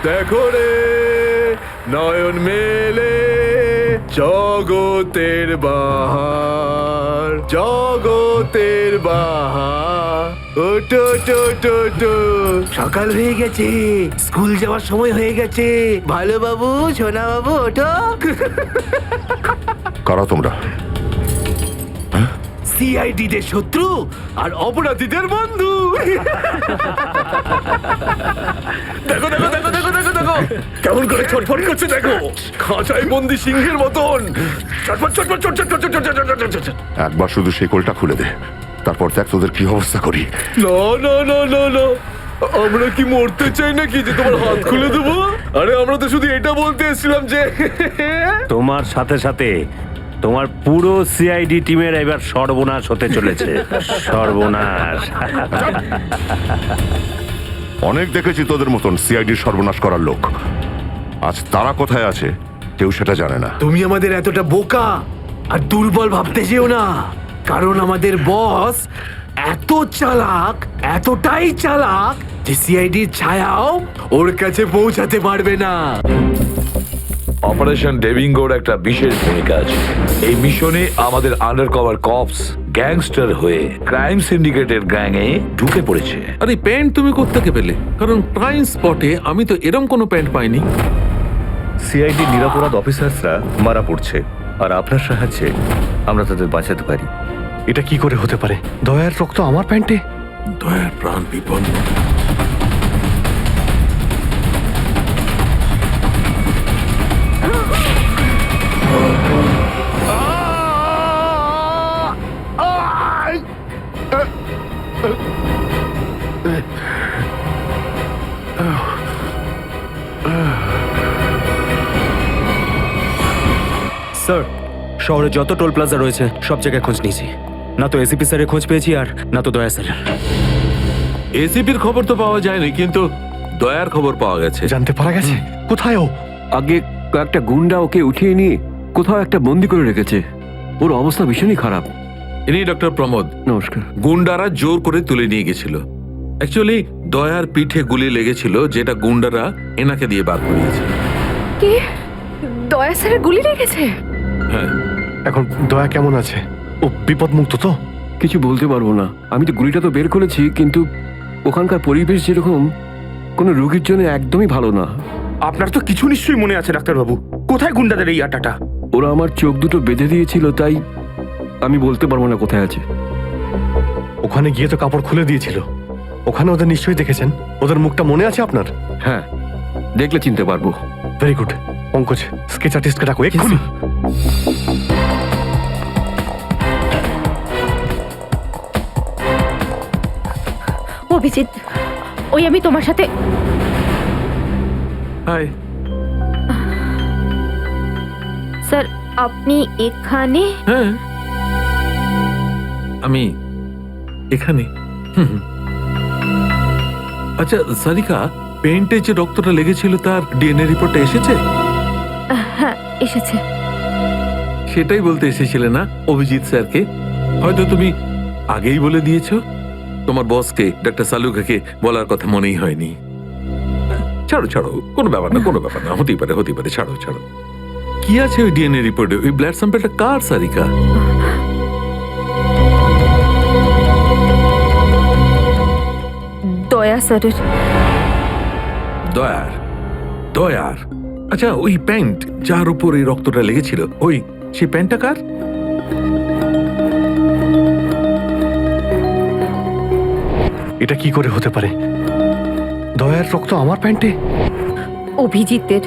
দেখো রে নয়ন মেলে জগতের বাহার, জগতের বাহার। ওটো টো টো টো, সকাল হয়ে গেছে, স্কুল যাওয়ার সময় হয়ে গেছে। ভালো বাবু, সোনা বাবু, ওঠো। কারা তোমরা? সিআইডি দের শত্রু আর অপরাধীদের বন্ধু। দেখো দেখো দেখো দেখো দেখো দেখো কেমন করে ছটফট করছে, দেখো খাঁচায় বন্দি সিংহের মতন ছটফট ছটফট ছটফট ছটফট ছটফট। একবার শুধু শেকলটা খুলে দে, তারপর দেখ তোদের কি অবস্থা করি। না না না না না, আমরা কি মরতে চাই নাকি যে তোমার হাত খুলে দেবো? আরে আমরা তো শুধু এটা বলতে এসেছিলাম যে তোমার সাথে সাথে তোমার পুরো সিআইডি টিমের এবার সর্বনাশ হতে চলেছে। সর্বনাশ। অনেক দেখেছি তোদের মতন সিআইডির সর্বনাশ করার লোক। আজ তারা কোথায় আছে কেউ সেটা জানে না। তুমি আমাদের এতটা বোকা আর দুর্বল ভাবতে যেও না, কারণ আমাদের বস এত চালাক, এতটাই চালাক যে সিআইডির ছায়াও ওর কাছে পৌঁছাতে পারবে না। অপারেশন ডেভিঙ্গোর একটা বিশেষ ভূমিকা আছে এই মিশনে। আমাদের আন্ডারকভার কপস গ্যাংস্টার হয়ে ক্রাইম সিন্ডিকেটের গ্যাংয়ে ঢুকে পড়েছে। আরে প্যান্ট তুমি কোত্থেকে পেলে? কারণ ক্রাইম স্পটে আমি তো এরম কোনো প্যান্ট পাইনি। সিআইডি নিরাপরাধ অফিসার্সরা মারা পড়ছে, আর আপনার সাহায্যে আমরা তাদের বাঁচাতে পারি। এটা কি করে হতে পারে? দয়ার রক্ত আমার প্যান্টে? দয়ার প্রাণ বিপন্ন। স্যার, শহরে যত টোল প্লাজা রয়েছে সব জায়গায় খোঁজ নিয়েছি, না তো এসিপি স্যারের খোঁজ পেয়েছি আর না তো দয়া স্যারের। এসিপির খবর তো পাওয়া যায়নি, কিন্তু দয়ার খবর পাওয়া গেছে। জানতে পারা গেছে কোথায় ও? আগে কয়েকটা গুন্ডা ওকে উঠিয়ে নিয়ে কোথাও একটা বন্দি করে রেখেছে। ওর অবস্থা ভীষণই খারাপ। ইনি ডক্টর প্রমোদ। নমস্কার। গুন্ডারা জোর করে তুলে নিয়ে গেছিল। অ্যাকচুয়ালি দয়ার পিঠে গুলি লেগেছিল, যেটা গুন্ডারা এনাকে দিয়ে বার করিয়েছে। কি? দয়া স্যারের গুলি লেগেছে? হ্যাঁ। এখন দয়া কেমন আছে? ও বিপদমুক্ত তো? কিছু বলতে পারবো না। আমি তো গুলিটা তো বের করেছি, কিন্তু ওখানকার পরিবেশ যেরকম কোনো রোগীর জন্য একদমই ভালো না। আপনার তো কিছু নিশ্চয়ই মনে আছে ডাক্তারবাবু। কোথায় গুন্ডাদের এই আটাটা? ওরা আমার চোখ দুটো বেঁধে দিয়েছিল, তাই আমি বলতে পারবো না কোথায় আছে। ওখানে গিয়ে তো কাপড় খুলে দিয়েছিল। ওখানে ওদের নিশ্চয়ই দেখেছেন। ওদের মুখটা মনে আছে আপনার? হ্যাঁ, দেখলে চিনতে পারবো। Very good. পঙ্কজ, স্কেচ আর্টিস্টকে ডাকো এক্ষুনি। অভিজিৎ, ওই আমি তোমার সাথে। হাই স্যার, আপনি এখানে? হ্যাঁ, আমি এখানে। আচ্ছা সারিকা, পেন্টে যে রক্তটা লেগেছিল তার ডিএনএ রিপোর্টটা এসেছে? হ্যাঁ, এসেছে। সেটাই বলতে এসেছিলে না অভিজিৎ স্যারকে? হয়তো তুমি আগেই বলে দিয়েছো। তোমার বসকে ডাক্তার সালুকাকে বলার কথা মনেই হয়নি। ছাড়ো ছাড়ো, কোনো ব্যাপার না, কোনো ব্যাপার না, হতেই পারে হতেই পারে, ছাড়ো ছাড়ো। কি আছে ওই ডিএনএ রিপোর্টে? ওই ব্লাড স্যাম্পলটা কার সারিকা? দয়া স্যারের। দয়ার? দয়ার? আচ্ছা, ওই প্যান্ট যার উপর এই রক্তটা লেগেছিল, ওই সেই প্যান্টটা কার? এটা কি করে হতে পারে? দয়ার রক্ত আমার প্যান্টে? অভিজিতের।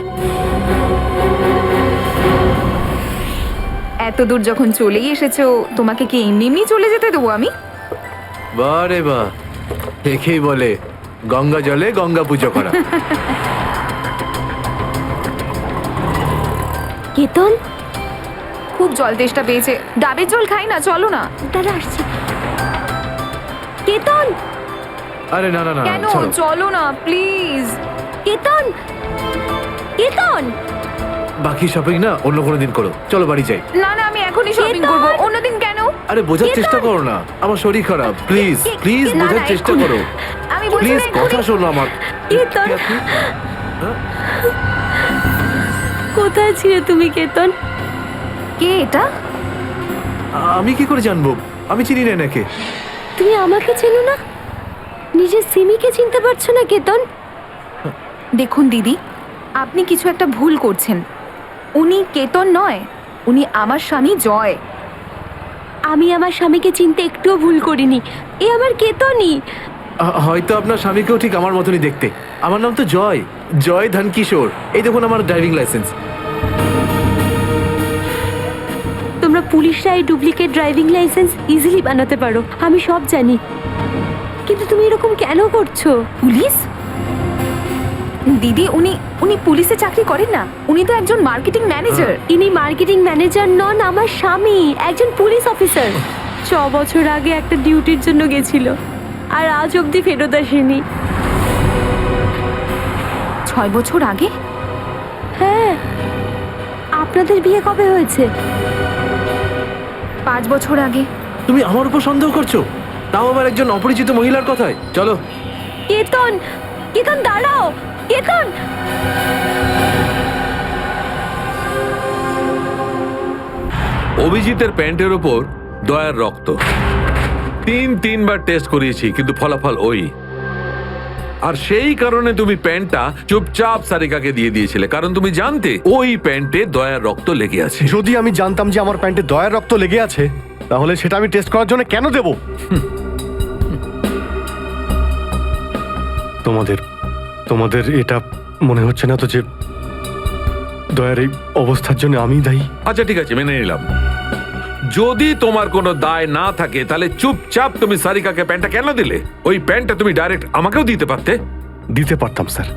এত দূর যখন চলেই এসেছো, তোমাকে কি এমনি এমনি চলে যেতে দেবো আমি? বারে বা, একেই বলে গঙ্গা জলে গঙ্গা পুজো করা। কেতন খুব জল তেষ্টা পেয়েছে, ডাবের জল খাই না, চলো না। দাদা আসছে। কেতন! আরে না না না, কেন? ছাড়ো। চলো না প্লিজ। কেতন! কেতন! বাকি শপিং না অন্য কোনো দিন করো, চলো বাড়ি যাই। না না, আমি এখনই শপিং করব। অন্যদিন কেন? আরে বোঝার চেষ্টা করো না, আমার শরীর খারাপ। প্লিজ প্লিজ না, বোঝার না, চেষ্টা এক্ষুনি। করো। আমি বলছি প্লিজ না, কথা এক্ষুনি। শোনো আমার। কেতন! কোথায় ছিলে তুমি কেতন? কে এটা? আমি কি করে জানবো? আমি চিনি না এনাকে। তুমি আমাকে চেনো না? নিজের সিমিকে চিনতে পারছো না কেতন? দেখুন দিদি, আপনি কিছু একটা ভুল করছেন। উনি কেতন নয়, উনি আমার স্বামী জয়। আমি আমার স্বামীকে চিনতে একটুও ভুল করিনি। এ আমার কেতনই। হয়তো আপনার স্বামীকেও ঠিক আমার মতনই দেখতে। আমার নাম তো জয়, জয় ধনকিশোর। এই দেখুন আমার ড্রাইভিং লাইসেন্স। তোমরা পুলিশরা এই ডুপ্লিকেট ড্রাইভিং লাইসেন্স ইজিলি বানাতে পারো, আমি সব জানি। কিন্তু তুমি এরকম কেন করছো? পুলিশ? দিদি, উনি পুলিশে চাকরি করেন না, উনি তো একজন মার্কেটিং ম্যানেজার। ইনি মার্কেটিং ম্যানেজার নন, আমার স্বামী একজন পুলিশ অফিসার। 6 বছর আগে একটা ডিউটির জন্য গেছিল, আর আজ অবধি ফেরত আসেনি। 6 বছর আগে? হ্যাঁ। আপনাদের বিয়ে কবে হয়েছে? 5 বছর আগে। তুমি আমার উপর সন্দেহ করছো, তাও আবার একজন অপরিচিত মহিলার কথায়। চলো। কেতন, কেতন দাঁড়াও, কেতন। অভিজিতের প্যান্টের ওপর দয়ার রক্ত। 3বার টেস্ট করিয়েছি, কিন্তু ফলাফল ওই। আর সেই কারণে তুমি প্যান্টটা চুপচাপ সারিকাকে দিয়ে দিয়েছিলে, কারণ তুমি জানতে ওই প্যান্টে দয়ার রক্ত লেগে আছে। যদি আমি জানতাম যে আমার প্যান্টে দয়ার রক্ত লেগে আছে, তাহলে সেটা আমি টেস্ট করার জন্য কেন দেব? তোমাদের এটা মনে হচ্ছে না তো যে দয়ার এই অবস্থার জন্য আমি দায়ী? আচ্ছা ঠিক আছে, মেনে নিলাম। যদি তোমার কোনো দায় না থাকে, তাহলে চুপচাপ তুমি সারিকাকে প্যান্টটা কেন দিলে? ওই প্যান্টটা তুমি ডাইরেক্ট আমাকেও দিতে পারতে। দিতে পারতাম স্যার,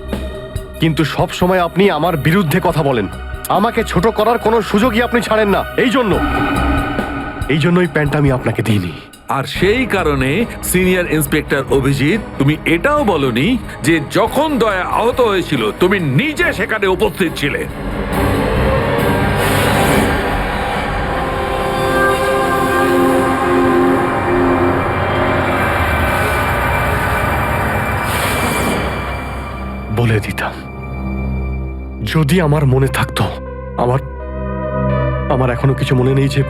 কিন্তু সব সময় আপনি আমার বিরুদ্ধে কথা বলেন। আমাকে ছোট করার কোনো সুযোগই আপনি ছাড়েন না। এই জন্য ওই প্যান্টটা আমি আপনাকে দিইনি। আর সেই কারণে সিনিয়র ইন্সপেক্টর অভিজিৎ, তুমি এটাও বলনি যে যখন দয়া আহত হয়েছিল তুমি নিজে সেখানে উপস্থিত ছিলে। বলে দিতাম যদি আমার মনে থাকতো। আমার এখনো কিছু মনে নেই যে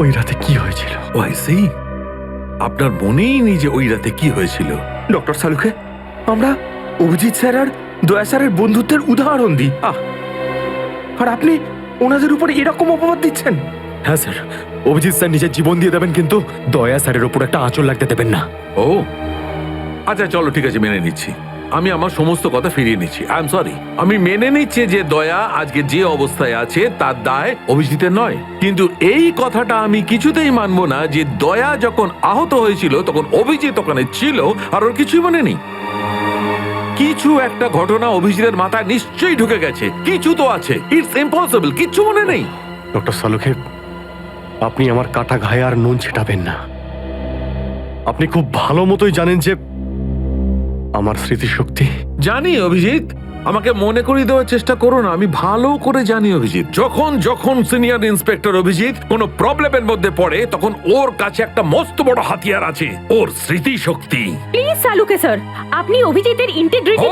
ওই রাতে কি হয়েছিল। আপনার মনেই নেই যে ওই রাতে কি হয়েছিল? ডক্টর সালুকে, আমরা অভিজিৎ স্যার আর দয়া স্যারের বন্ধুত্বের উদাহরণ দিই, আর আপনি ওনাদের উপর এরকম অপবাদ দিচ্ছেন? হ্যাঁ স্যার, অভিজিৎ স্যার নিজের জীবন দিয়ে দেবেন, কিন্তু দয়া স্যারের উপর একটা আঁচল লাগতে দেবেন না। ও আচ্ছা, চলো ঠিক আছে, মেনে নিচ্ছি। আমি আমার সমস্ত কথা ফিরিয়ে নিচ্ছি। I am sorry. আমি মেনে নিচ্ছি যে দয়া আজকে যে অবস্থায় আছে তার দায় অভিজিতের নয়, কিন্তু এই কথাটা আমি কিছুতেই মানবো না যে দয়া যখন আহত হয়েছিল তখন অভিজিৎ ওখানে ছিল আর ওর কিছুই মনে নেই। কিছু একটা ঘটনা অভিজিতের মাথায় নিশ্চয়ই ঢুকে গেছে, কিছু তো আছে। ইটস ইম্পসিবল, কিচ্ছু মনে নেই। ডক্টর সালুকে, আপনি আমার কাটা ঘায়ে আর নুন ছেটাবেন না। আপনি খুব ভালো মতোই জানেন যে আমার স্মৃতিশক্তি। জানি অভিজিৎ, আমাকে মনে করিয়ে দেওয়ার চেষ্টা করো না। আমি ভালো করে জানি অভিজিৎ, যখন সিনিয়র ইন্সপেক্টর অভিজিৎ কোনো প্রবলেমের মধ্যে পড়ে তখন ওর কাছে একটা মস্ত বড় হাতিয়ার আছে, ওর স্মৃতিশক্তি। প্লিজ সালুকে স্যার, আপনি অভিজিতের integrity.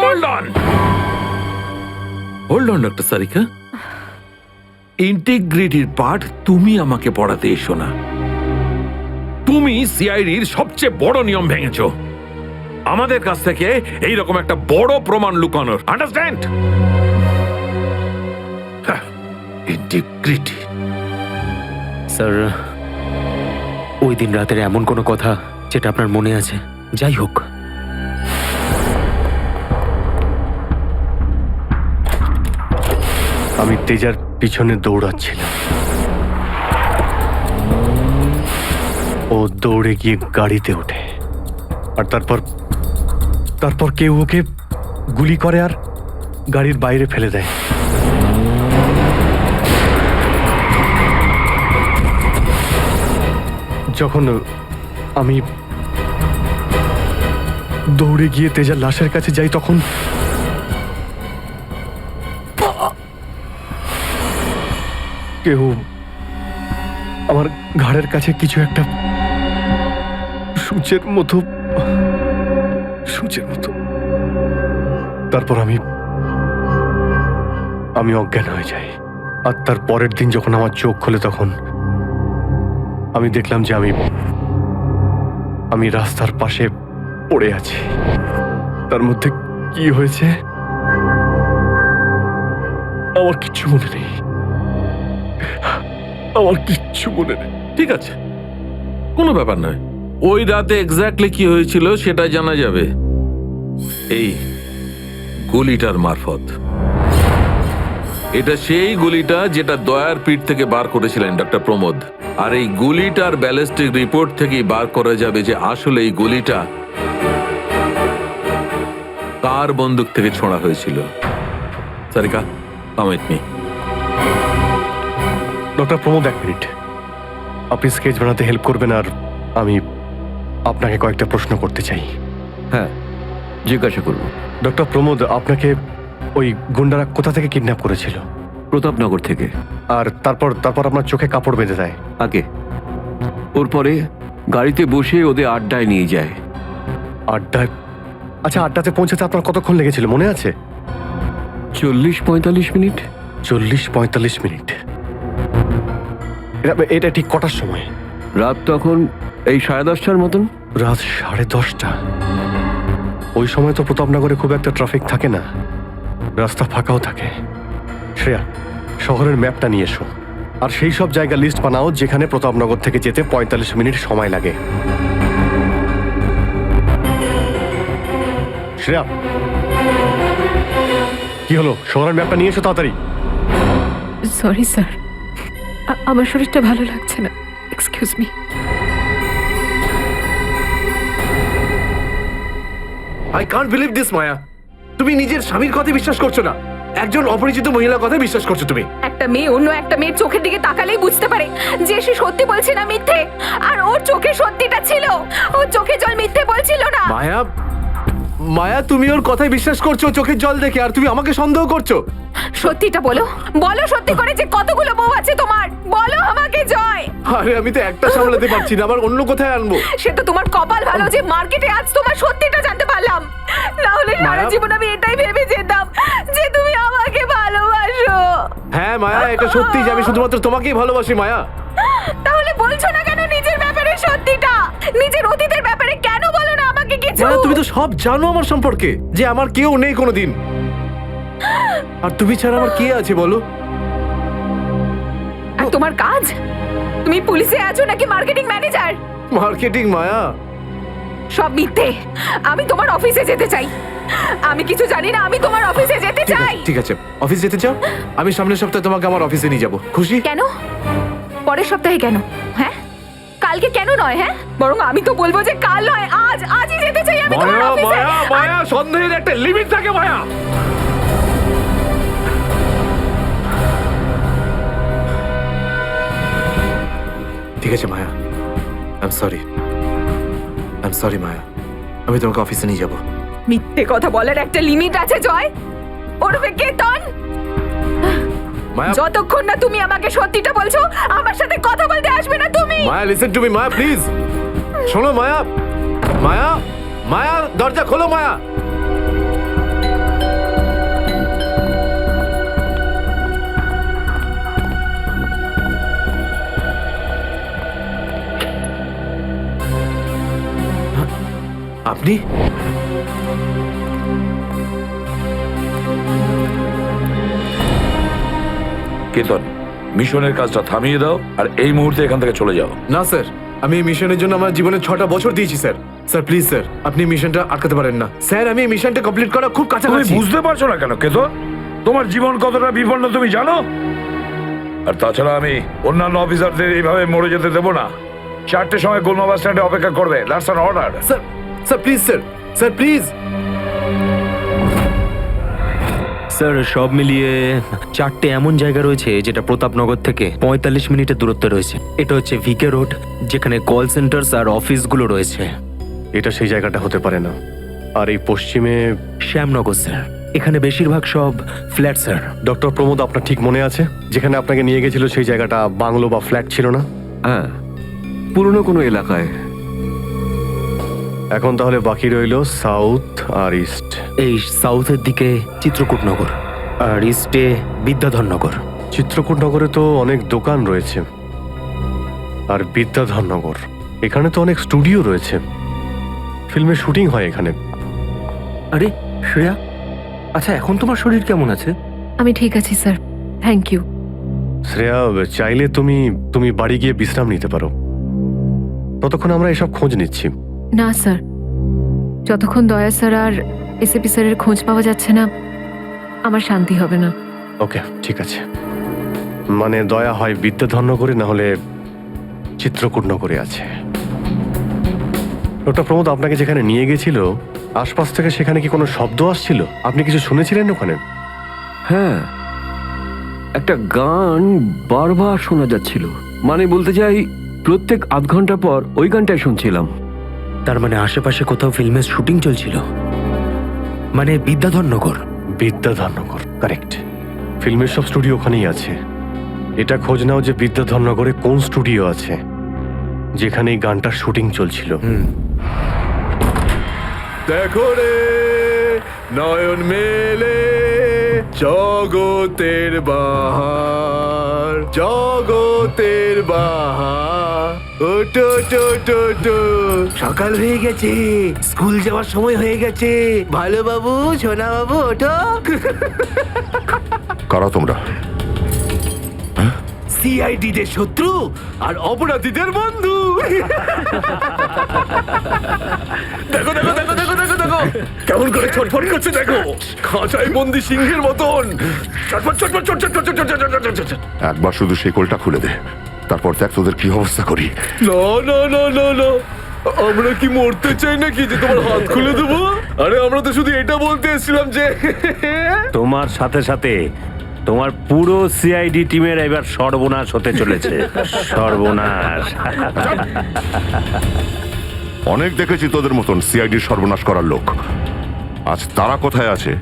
Hold on doctor Sarika, ইন্টিগ্রিটির পাঠ তুমি আমাকে পড়াতে এসো না। তুমি সিআইডির সবচেয়ে বড় নিয়ম ভেঙেছো, আমাদের কাছ থেকে এইরকম একটা বড় প্রমাণ লুকানোর। আন্ডারস্ট্যান্ড? ইন্টিগ্রিটি। স্যার, ওই দিন রাতের এমন কোনো কথা যেটা আপনার মনে আছে? যাই হোক, আমি তেজার পিছনে দৌড়াচ্ছিলাম। ও দৌড়ে গিয়ে গাড়িতে ওঠে, আর তারপর কেউ ওকে গুলি করে আর গাড়ির বাইরে ফেলে দেয়। যখন আমি দৌড়ে গিয়ে তেজার লাশের কাছে যাই, তখন কেউ আমার ঘাড়ের কাছে কিছু একটা সূচের মতো। তারপর আমি আমি অজ্ঞান হয়ে যাই। আর তার পরের দিন যখন আমার চোখ খোলে তখন আমি দেখলাম যে আমি রাস্তার পাশে পড়ে আছি। তার মধ্যে কি হয়েছে আমার কিচ্ছু মনে নেই, আমার কিচ্ছু মনে নেই। ঠিক আছে, কোনো ব্যাপার নয়। ওই রাতে এক্স্যাক্টলি কি হয়েছিল সেটা জানা যাবে এই গুলিটার মারফত। এটা সেই গুলিটা যেটা দয়ার পিঠ থেকে বার করেছিলেন ডক্টর প্রমোদ। আর এই গুলিটার ব্যালিস্টিক রিপোর্ট থেকেই বার করা যাবে যে আসলে এই গুলিটা কার বন্দুক থেকে ছোঁড়া হয়েছিল। Sarika, come with me. Doctor Pramod, 1 মিনিট। আপনি স্কেচ বানাতে হেল্প করবেন আর আমি আপনাকে কয়েকটা প্রশ্ন করতে চাই। হ্যাঁ, জিজ্ঞাসা করুন। ডক্টর প্রমোদ, আপনাকে ওই গুন্ডারা কোথা থেকে কিডন্যাপ করেছিল? প্রতাপনগর থেকে। আর তারপর আপনার চোখে কাপড় বেঁধে দেয়? আগে ওর পরে গাড়িতে বসে ওদের আড্ডায় নিয়ে যায়। আড্ডায়? আচ্ছা, আড্ডাতে পৌঁছাতে আপনার কতক্ষণ লেগেছিল মনে আছে? 40-45 মিনিট। 40-45 মিনিট? এটা ঠিক কটার সময়? রাত তখন এই 10:30টার মতন। রাত 10:30টা? ওই সময় তো প্রতাপনগরে খুব একটা ট্রাফিক থাকে না, রাস্তা ফাঁকাও থাকে। শ্রেয়া, শহরের ম্যাপটা নিয়ে এসো আর সেই সব জায়গা লিস্ট বানাও যেখানে প্রতাপনগর থেকে যেতে 45 মিনিট সময় লাগে। শ্রেয়া, কি হলো? শহরের ম্যাপটা নিয়ে এসো তাড়াতাড়ি। সরি স্যার, আমার শরীরটা ভালো লাগছে না, excuse me. I can't believe this Maya. তুমি নিজের স্বামীর কথা বিশ্বাস করছো না, একজন অপরিচিত মহিলার কথা বিশ্বাস করছো তুমি। একটা মেয়ে অন্য একটা মেয়ের চোখের দিকে তাকালেই বুঝতে পারে যে সে সত্যি বলছে না মিথ্যে। আর ওর চোখে সত্যিটা ছিল, ওর চোখে জল মিথ্যে বলছিল না। মায়া, মায়া, তুমি ওর কথায় বিশ্বাস করছো চোখের জল দেখে, আর তুমি আমাকে সন্দেহ করছো। সত্যিটা বলো, বলো সত্যি করে যে কতগুলো বউ আছে তোমার, বলো আমাকে জয়। আরে আমি তো একটা সামলাতে পারছি না, আবার অন্য কোথায় আনবো? সে তো তোমার কপাল ভালো যে মার্কেটে আজ তোমার সত্যিটা জানতে পারলাম, না হলে সারা জীবন আমি এটাই ভেবে যেতাম যে তুমি আমাকে ভালোবাসো। হ্যাঁ মায়া, এটা সত্যি যে আমি শুধুমাত্র তোমাকেই ভালোবাসি মায়া। তাহলে বলছো না কেন নিজের ব্যাপারে সত্যিটা? নিজের অতীতের ব্যাপারে কেন বলো না আমাকে কিছু? মায়া, তুমি তো সব জানো আমার সম্পর্কে, যে আমার কেউ নেই কোনোদিন। আর তুমি ছাড়া আমার কে আছে বলো? আর তোমার কাজ? তুমি পুলিশে আছো নাকি মার্কেটিং ম্যানেজার? মার্কেটিং মায়া। সব মিথ্যে। আমি তোমার অফিসে যেতে চাই। আমি কিছু জানি না, আমি তোমার অফিসে যেতে চাই। ঠিক আছে, অফিস যেতে চাও? আমি সামনের সপ্তাহে তোমাকে আমার অফিসে নিয়ে যাবো। খুশি? কেন? পরের সপ্তাহে কেন? হ্যাঁ, কালকে কেন নয়? হ্যাঁ, বরং আমি তো বলবো যে কাল নয়, আজই যেতে চাই আমি তোমার মায়া, অফিসে। মায়া, মায়া, সন্দেহের একটা লিমিট থাকে মায়া। ঠিক আছে মায়া, আই এম সরি মায়া, আমি তোমাকে অফিসে নিয়ে যাবো। মিথ্যে কথা বলার একটা লিমিট আছে জয়, ওরফে কেতন। মায়া, যতক্ষণ না তুমি আমাকে সত্যিটা বলছো, আমার সাথে কথা বলতে আসবে না তুমি। Maya, listen to me Maya, please শোনো মায়া। মায়া, মায়া, দরজা খোলো মায়া। আপনি? কেতন, মিশনের কাজটা থামিয়ে দাও আর এই মুহূর্তে এখান থেকে চলে যাও। না স্যার, আমি এই মিশনের জন্য আমার জীবনে 6টা বছর দিয়েছি স্যার। স্যার প্লিজ স্যার, আপনি মিশনটা আটকাতে পারেন না স্যার। আমি এই মিশনটা কমপ্লিট করা খুব তুমি কাছাকাছি। বুঝতে পারছো না কেন কেতন? তোমার জীবন কতটা বিপন্ন তুমি জানো? আর তাছাড়া আমি অন্যান্য অফিসারদের এইভাবে মরে যেতে দেবো না। 4টের সময় গোলমা বাস স্ট্যান্ডে অপেক্ষা করবে। That's an order. Sir, sir please sir, sir please. Sir সব মিলিয়ে 4টে এমন জায়গা রয়েছে যেটা প্রতাপনগর থেকে 45 মিনিটের দূরত্বে রয়েছে। এটা হচ্ছে ভিকে রোড, যেখানে কল সেন্টার্স আর অফিসগুলো রয়েছে। এটা সেই জায়গাটা হতে পারে না। আর এই পশ্চিমে শ্যামনগর স্যার, এখানে বেশিরভাগ সব ফ্ল্যাট স্যার। ডক্টর প্রমোদ, আপনার ঠিক মনে আছে যেখানে আপনাকে নিয়ে গেছিল সেই জায়গাটা বাংলো বা ফ্ল্যাট ছিল না? হ্যাঁ, পুরনো কোনো এলাকায়। এখন তাহলে বাকি রইল সাউথ আর ইস্ট। এই সাউথের দিকে চিত্রকূটনগর, আর ইস্টে বিদ্যাধরনগর। চিত্রকূট নগরে তো অনেক দোকান রয়েছে, আর বিদ্যাধরনগর এখানে তো অনেক স্টুডিও রয়েছে, ফিল্মের শুটিং হয় এখানে। আরে শ্রেয়া, আচ্ছা এখন তোমার শরীর কেমন আছে? আমি ঠিক আছি স্যার, থ্যাংক ইউ। শ্রেয়া, চাইলে তুমি বাড়ি গিয়ে বিশ্রাম নিতে পারো, ততক্ষণ আমরা এসব খোঁজ নিচ্ছি। না স্যার, যতক্ষণ দয়া স্যার আর এসএপি স্যারের খোঁজ পাওয়া যাচ্ছে না, আমার শান্তি হবে না। ওকে, ঠিক আছে। মানে দয়া হয় বিদ্যাধরনগরে, না হলে চিত্রকূট নগরে আছে। ডক্টর প্রমোদ আপনাকে যেখানে নিয়ে গেছিল, আশপাশ থেকে সেখানে কি কোনো শব্দ আসছিল? আপনি কিছু শুনেছিলেন ওখানে? হ্যাঁ, একটা গান বারবার শোনা যাচ্ছিল। মানে বলতে চাই, প্রত্যেক আধ ঘন্টা পর ওই গানটাই শুনছিলাম। তার মানে আশেপাশে কোথাও ফিল্মের শুটিং চলছিল, মানে বিদ্যাধরনগর। বিদ্যাধরনগর, কারেক্ট। ফিল্মের সব স্টুডিও ওখানেই আছে। এটা খোঁজ নাও যে বিদ্যাধরনগরে কোন স্টুডিও আছে যেখানে এই গানটার শুটিং চলছিল। দেখো রে নয়ন মেলে জগতের বাহার, জগতের বাহার। ওটো টো টো টো, সকাল হয়ে গেছে, স্কুল যাওয়ার সময় হয়ে গেছে। ভালো বাবু, সোনা বাবু, ওঠো। কারা তোমরা? সিআইডিদের শত্রু আর অপরাধীদের বন্ধু। দেখো দেখো দেখো দেখো দেখো দেখো কেমন করে ছটফট করছে, দেখো খাঁচায় বন্দি সিংহের মতন ছটফট ছটফট ছটফট ছটফট ছটফট ছটফট। একবার শুধু শিকলটা খুলে দে, তারপর দেখ তোদের কি অবস্থা করি। না না না না না, আমরা কি মরতে চাই নাকি যে তোমার হাত খুলে দেবো? আরে আমরা তো শুধু এটা বলতে এসেছিলাম যে তোমার সাথে সাথে তোমার পুরো সিআইডি টিমের এবার সর্বনাশ হতে চলেছে। সর্বনাশ। অনেক দেখেছি তোদের মতন সিআইডির সর্বনাশ করার লোক। আজ তারা কোথায় আছে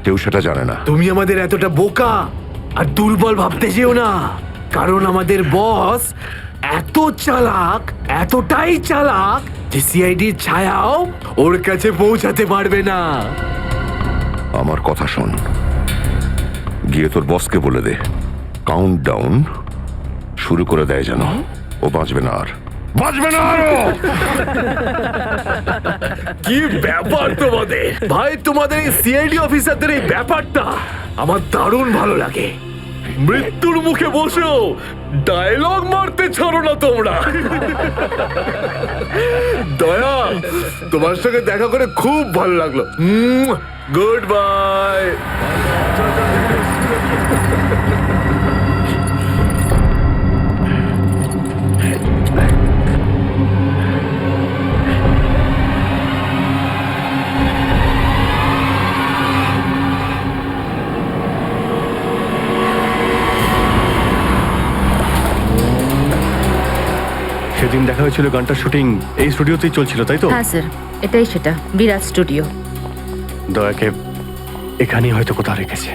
কেউ সেটা জানে না। তুমি আমাদের এতটা বোকা আর দুর্বল ভাবতে যেও না, কারণ আমাদের বস এত চালাক, এতটাই চালাক যে সিআইডির ছায়াও ওর কাছে পৌঁছাতে পারবে না। আমার কথা শোন, গিয়ে তোর বসকে বলে দে কাউন্ট ডাউন শুরু করে দেয়, যেন ও বাঁচবে না আর, বাঁচবে না আর। কি ব্যাপার তোমাদের ভাই, তোমাদের এই সিআইডি অফিসারদের এই ব্যাপারটা আমার দারুণ ভালো লাগে। মৃত্যুর মুখে বসেও ডায়লগ মারতে ছাড়ো না তোমরা। দয়া, তোমার সঙ্গে দেখা করে খুব ভালো লাগলো। Good bye. সেদিন দেখা হয়েছিল গানটার শুটিং এই স্টুডিওতেই চলছিল, তাই তো? হ্যাঁ স্যার, এটাই সেটা, বিরাট স্টুডিও। দয়াকে এখানেই হয়তো কোথাও রেখেছে।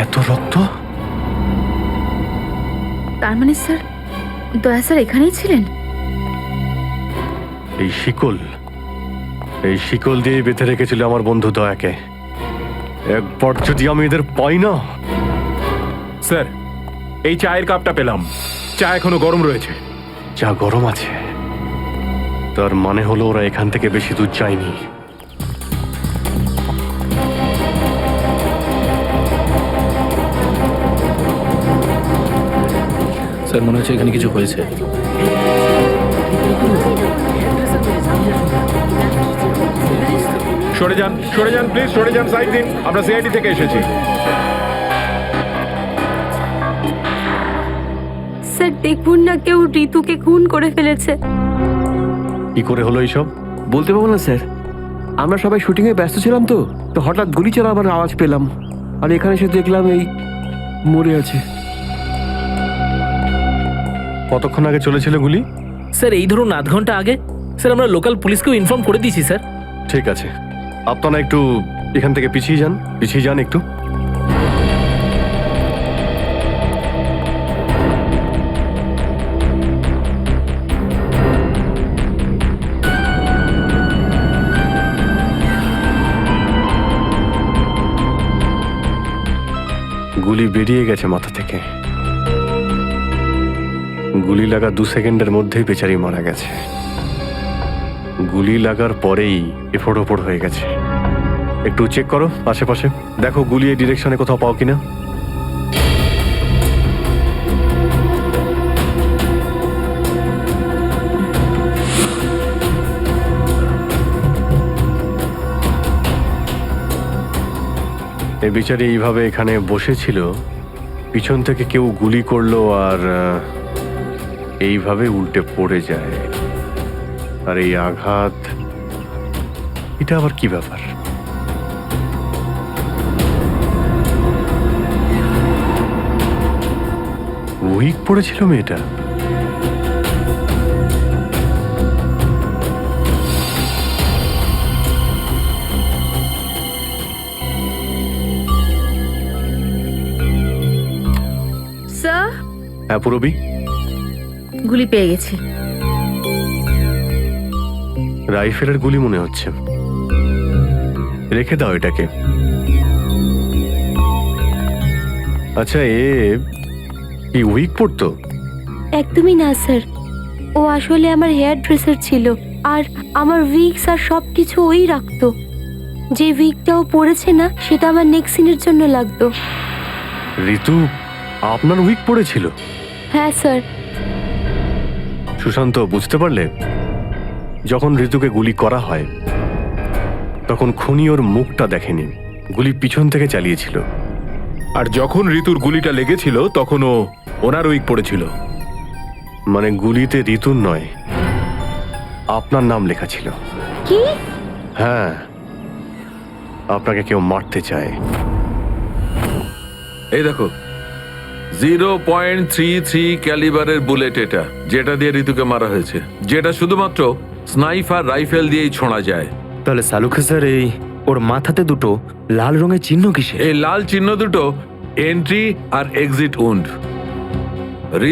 এত রক্ত? তার মানে স্যার, দয়া স্যার এখানেই ছিলেন? এই শিকল দিয়ে বেঁধে রেখেছিল আমার বন্ধু দয়াকে। একবার যদি আমি এদের পাই না। স্যার, এই চায়ের কাপটা পেলাম, চা এখনো গরম রয়েছে। চা গরম আছে, তার মানে হলো ওরা এখান থেকে বেশি দূর যায়নি। স্যার, মনে হচ্ছে এখানে কিছু হয়েছে। সরে যান প্লিজ, সরে যান, সাইড দিন, আমরা সিআইডি থেকে এসেছি। স্যার দেখুন না, কেউ ঋতুকে খুন করে ফেলেছে। কি করে হলো এইসব? বলতে পারবো না স্যার, আমরা সবাই শুটিংয়ে ব্যস্ত ছিলাম তো হঠাৎ গুলি চালাবার আওয়াজ পেলাম, আর এখানে এসে দেখলাম এই মরে আছে। কতক্ষণ আগে চলেছিল গুলি? স্যার এই ধরুন আধ ঘন্টা আগে। স্যার আমরা লোকাল পুলিশকেও ইনফর্ম করে দিয়েছি স্যার। ঠিক আছে, আপনারা একটু এখান থেকে পিছিয়ে যান একটু। গুলি বেরিয়ে গেছে মাথা থেকে। গুলি লাগা 2 সেকেন্ডের মধ্যেই বেচারি মারা গেছে। গুলি লাগার পরেই এফোড় ওপড় হয়ে গেছে। একটু চেক করো আশেপাশে, দেখো গুলি এই ডিরেকশনে কোথাও পাও কিনা। এই বিচারে এইভাবে এখানে বসেছিল, পিছন থেকে কেউ গুলি করলো আর এইভাবে উল্টে পড়ে যায়। আর এই আঘাত, এটা আবার কি ব্যাপার? উইক পড়েছিল মেয়েটা। স্যার, হ্যাঁ পুরবি, গুলি পেয়ে গেছি। রাইফেলের গুলি মনে হচ্ছে। রেখে দাও এটাকে। আচ্ছা, কি উইক পড়তো? একদমই না স্যার, ও আসলে আমার হেয়ার ড্রেসার ছিল, আর আমার উইগস আর সব কিছু ওই রাখতো। যে উইগটা ও পড়েছে না, সেটা আমার নেক্সট সিনের জন্য লাগতো। ঋতু আপনার উইক পড়েছিল? হ্যাঁ স্যার। সুশান্ত, বুঝতে পারলে? যখন ঋতুকে গুলি করা হয় তখন খুনি ওর মুখটা দেখেনি, গুলি পিছন থেকে চালিয়েছিল। আর যখন ঋতুর গুলিটা লেগেছিল তখন ওনার উইক পড়েছিল। মানে গুলিতে ঋতুর নয়, আপনার নাম লেখা ছিল। কি? হ্যাঁ, আপনাকে কেউ মারতে চায়। এই দেখো 0.33 ক্যালিবারের বুলেট, এটা যেটা দিয়ে ঋতুকে মারা হয়েছে, যেটা শুধুমাত্র স্নাইপার রাইফেল দিয়েই ছোঁড়া যায়। তাহলে সালুকে স্যার, এই ওর মাথাতে দুটো লাল রঙের চিহ্ন কিসে? এই লাল চিহ্ন দুটো এন্ট্রি আর এক্সিট উন্ড।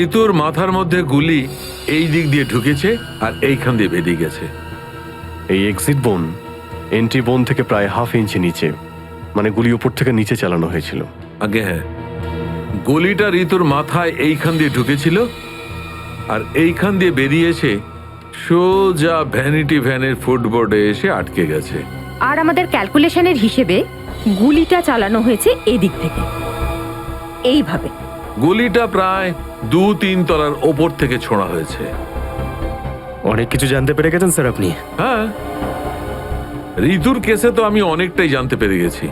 ঋতুর মাথার মধ্যে গুলি এই দিক দিয়ে ঢুকেছে আর এইখান দিয়ে বেরিয়ে গেছে। এই এক্সিট বোন এন্ট্রি বোন থেকে প্রায় 1/2 ইঞ্চি নিচে, মানে গুলি উপর থেকে নিচে চালানো হয়েছিল। আগে হ্যাঁ, গুলিটা ঋতুর মাথায় এইখান দিয়ে ঢুকেছিল আর এইখান দিয়ে বেরিয়ে এসে সোজা ভ্যানিটি ভ্যানের ফুটবোর্ডে এসে আটকে গেছে। আর আমাদের ক্যালকুলেশনের হিসেবে গুলিটা চালানো হয়েছে এদিক থেকে, এইভাবে। গুলিটা প্রায় 2-3 তলার ওপর থেকে ছোঁড়া হয়েছে। অনেক কিছু জানতে পেরে গেছেন স্যার আপনি। হ্যাঁ, ঋতুর কেসে তো আমি অনেকটাই জানতে পেরে গেছি।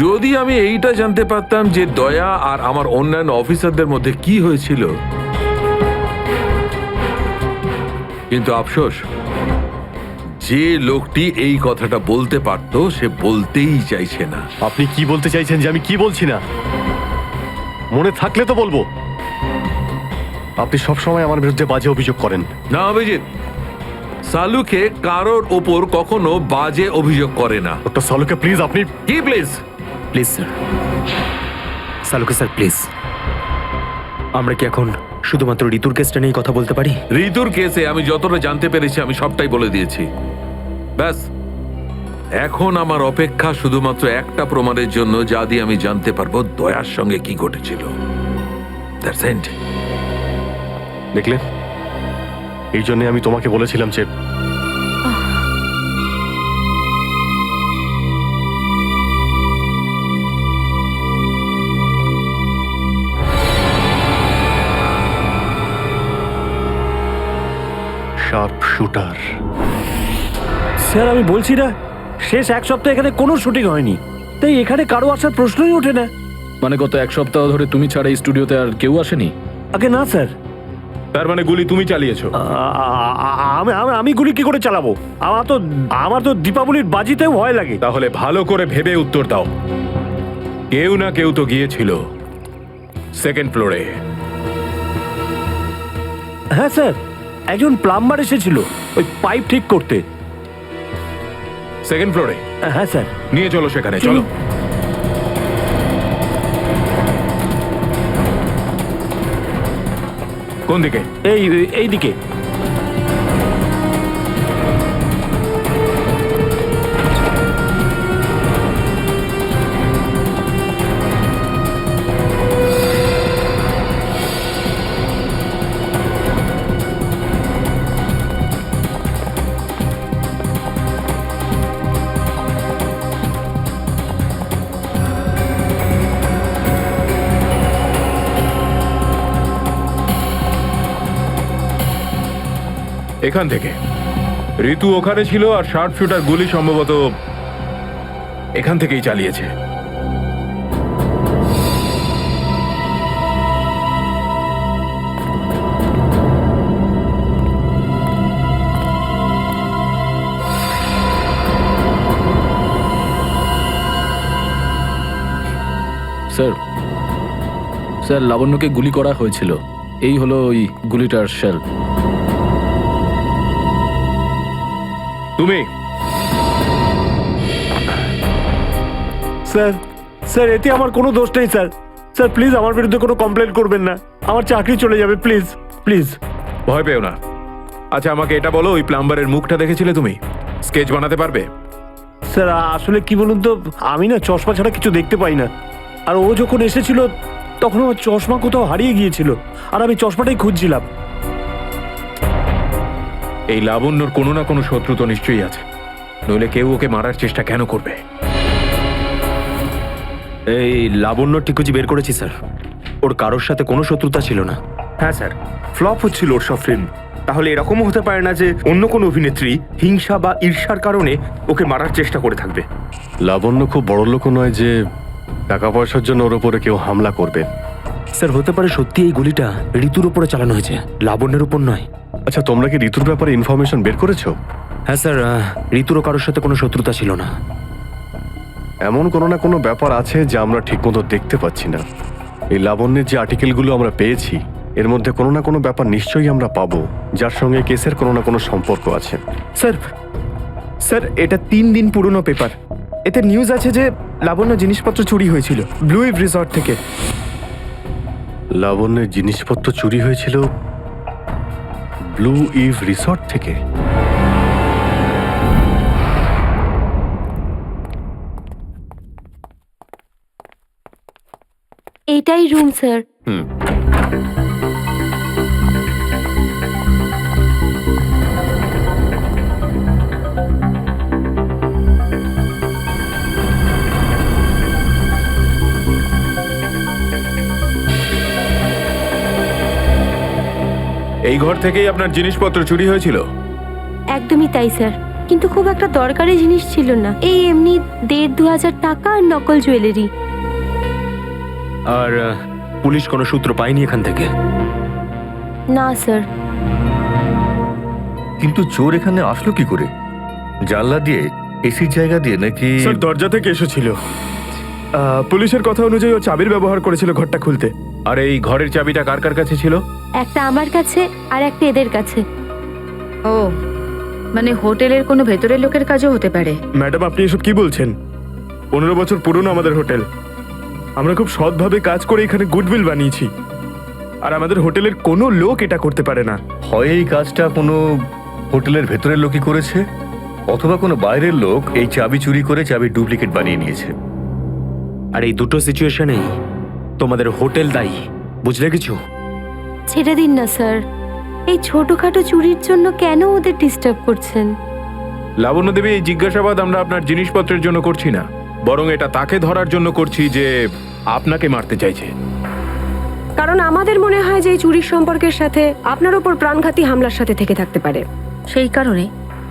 যদি আমি এইটা জানতে পারতাম যে দয়া আর আমার অন্যান্য অফিসারদের মধ্যে কি হয়েছিল, কিন্তু আফসোস, যে লোকটি এই কথাটা বলতে পারত সে বলতেই চাইছে না। আপনি কি বলতে চাইছেন যে আমি কি বলছি না? মনে থাকলে তো বলবো। আপনি সবসময় আমার বিরুদ্ধে বাজে অভিযোগ করেন। না অভিজিৎ, সালুকে কারোর ওপর কখনো বাজে অভিযোগ করে না। ডক্টর সালুকে প্লিজ, আপনি কি প্লিজ? প্লিজ স্যার, সালুকে স্যার প্লিজ, আমরা কি এখন শুধুমাত্র ঋতুর কেসটা নিয়ে কথা বলতে পারি? ঋতুর কেসে আমি যতটা জানতে পেরেছি আমি সবটাই বলে দিয়েছি। ব্যাস, এখন আমার অপেক্ষা শুধুমাত্র একটা প্রমাণের জন্য, যা দিয়ে আমি জানতে পারবো দয়ার সঙ্গে কি ঘটেছিল। That's it. দেখলে, এই জন্য আমি তোমাকে বলেছিলাম যে শার্প শুটার। স্যার, আমি বলছি না, শেষ 1 সপ্তাহ এখানে কোনো শুটিং হয়নি, তাই এখানে কারো আসার প্রশ্নই ওঠে না। মানে গত 1 সপ্তাহ ধরে তুমি ছাড়া এই স্টুডিওতে আর কেউ আসেনি? আগে না স্যার। তার মানে গুলি তুমি চালিয়েছো? আমি গুলি কি করে চালাবো? আমার তো দীপাবলির বাজিতেও ভয় লাগে। তাহলে ভালো করে ভেবে উত্তর দাও। কেউ না কেউ তো গিয়েছিল সেকেন্ড ফ্লোরে। হ্যাঁ স্যার, একজন প্লাম্বার এসেছিল ওই পাইপ ঠিক করতে। সেকেন্ড ফ্লোরে? হ্যাঁ স্যার। নিয়ে চলো সেখানে, চলো। কোন দিকে? এই দিকে। এখান থেকে ঋতু ওখানে ছিল, আর শার্প শুটার গুলি সম্ভবত এখান থেকেই চালিয়েছে। স্যার, স্যার লাবণ্যকে গুলি করা হয়েছিল। এই হলো ওই গুলিটার শেল। তুমি? স্যার, স্যার এতে আমার কোনো দোষ নেই স্যার। স্যার প্লিজ আমার বিরুদ্ধে কোনো কমপ্লেন করবেন না, আমার চাকরি চলে যাবে, প্লিজ প্লিজ। ভয় পেও না। আচ্ছা আমাকে এটা বলো, ওই প্লাম্বারের মুখটা দেখেছিলে তুমি? স্কেচ বানাতে পারবে? স্যার আসলে কি বলুন তো, আমি না চশমা ছাড়া কিছু দেখতে পাই না। আর ও যখন এসেছিল তখন আমার চশমা কোথাও হারিয়ে গিয়েছিল, আর আমি চশমাটাই খুঁজছিলাম। এই লাবণ্যর কোনো না কোনো শত্রু তো নিশ্চয়ই আছে, নইলে কেউ ওকে মারার চেষ্টা কেন করবে? এই লাবণ্য টিকুজি বের করেছি স্যার। ওর কারোর সাথে কোনো শত্রুতা ছিল না। হ্যাঁ স্যার, ফ্লপ হচ্ছিল ওর সব ফিল্ম। তাহলে এরকমও হতে পারে না যে অন্য কোনো অভিনেত্রী হিংসা বা ঈর্ষার কারণে ওকে মারার চেষ্টা করে থাকবে। লাবণ্য খুব বড় লোক নয় যে টাকা পয়সার জন্য ওর উপরে কেউ হামলা করবে। স্যার হতে পারে সত্যি এই গুলিটা ঋতুর উপরে চালানো হয়েছে, লাবণ্যের উপর নয়। আচ্ছা তোমরা কি ঋতুর ব্যাপারে ইনফরমেশন বের করেছো? হ্যাঁ স্যার, ঋতুরও কারোর সাথে কোনো শত্রুতা ছিল না। এমন কোনো না কোনো ব্যাপার আছে যা আমরা ঠিকমতো দেখতে পাচ্ছি না। এই লাবণ্যের যে আর্টিকেলগুলো আমরা পেয়েছি এর মধ্যে কোনো না কোনো ব্যাপার নিশ্চয়ই আমরা পাবো যার সঙ্গে কেসের কোনো না কোনো সম্পর্ক আছে। স্যার, স্যার এটা 3 দিন পুরনো পেপার। এতে নিউজ আছে যে লাবণ্য জিনিসপত্র চুরি হয়েছিল ব্লু ইভ রিসর্ট থেকে। লাবণ্যের জিনিসপত্র চুরি হয়েছিল ব্লু ইভ রিসর্ট থেকে? এটাই রুম স্যার। এই ঘর থেকেই আপনার জিনিসপত্র চুরি হয়েছিল? একদমই তাই স্যার, কিন্তু খুব একটা দরকারি জিনিস ছিল না। এই এমনি 1,500-2,000 টাকা আর নকল জুয়েলারি। আর পুলিশ কোনো সূত্র পায়নি এখান থেকে? না স্যার। কিন্তু চোর এখানে আসলো কি করে? জানলা দিয়ে, এসির জায়গা দিয়ে নাকি? স্যার দরজা থেকে এসেছিল। পুলিশের কথা অনুযায়ী ও চাবির ব্যবহার করেছিল ঘরটা খুলতে। আর এই ঘরের চাবিটা কার কার কাছে ছিল? একটা আমার কাছে আর একটা এদের কাছে। ও মানে হোটেলের কোনো ভেতরের লোকের কাজও হতে পারে। ম্যাডাম আপনি এসব কি বলছেন? 15 বছর পুরনো আমাদের হোটেল। আমরা খুব সৎভাবে কাজ করে এখানে গুডউইল বানিয়েছি, আর আমাদের হোটেলের কোনো লোক এটা করতে পারে না। হয় এই কাজটা কোনো হোটেলের ভেতরের লোকই করেছে, অথবা কোনো বাইরের লোক এই চাবি চুরি করে চাবির ডুপ্লিকেট বানিয়ে নিয়েছে। আর এই দুটো সিচুয়েশনেই তোমাদের হোটেল দায়ী, বুঝলে কিছু? ছেড়ে দিন না স্যার, এই ছোটখাটো চুরির জন্য কেন ওদের ডিস্টার্ব করছেন? লাবণ্য দেবী, এই জিজ্ঞাসাবাদ আমরা আপনার জিনিসপত্রের জন্য করছি না, বরং এটা তাকে ধরার জন্য করছি যে আপনাকে মারতে চাইছে। কারণ আমাদের মনে হয় যে এই চুরির সম্পর্কের সাথে আপনার উপর প্রাণঘাতী হামলার সাথে থেকে থাকতে পারে। সেই কারণে